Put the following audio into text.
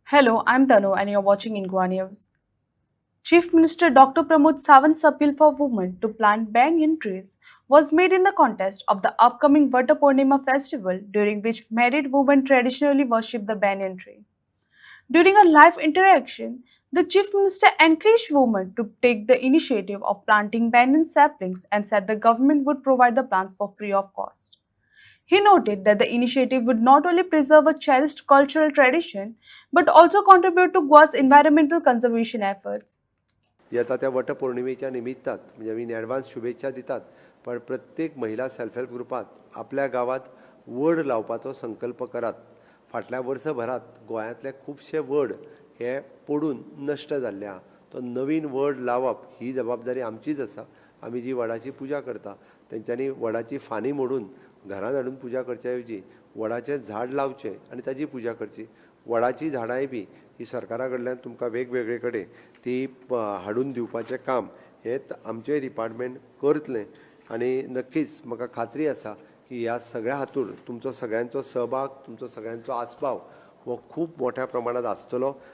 Hello, I'm Tanu and you're watching Inqua News. Chief Minister Dr. Pramod Sawant's appeal for women to plant banyan trees was made in the context of the upcoming Vata Purnima festival, during which married women traditionally worship the banyan tree. During a live interaction, the Chief Minister encouraged women to take the initiative of planting banyan saplings and said the government would provide the plants for free of cost. He noted that the initiative would not only preserve a cherished cultural tradition but also contribute to Goa's environmental conservation efforts. येता त्या वटपौर्णिमेच्या निमित्तात म्हणजे मी advance शुभेच्छा दितात पण प्रत्येक महिला self help ग्रुपात आपल्या गावात वड लावपाचो संकल्प करात. फाटल्या वर्सभरात गोंयांतले खुबशे वड हे पडून नश्ट जाल्ल्या. तो नवीन वड लावप ही जबाबदारी आमचीच आसा. आमी जी वडाची पुजा करता तेंच्यांनी वडाची फानी मोडून घरांत हाडून पुजा करच्या ऐवजी वडाचें झाड लावचें आनी ताजी पुजा करची. वडाची झाडांय बी ही सरकारा कडल्यान तुमकां वेगवेगळे कडेन ती हाडून दिवपाचें काम हे आमचें डिपार्टमेंट करतलें आनी नक्कीच म्हाका खात्री आसा की ह्या सगळ्या हातूंत तुमचो सगळ्यांचो सहभाग तुमचो सगळ्यांचो आस्पाव हो खूब मोठ्या प्रमाणात आसतलो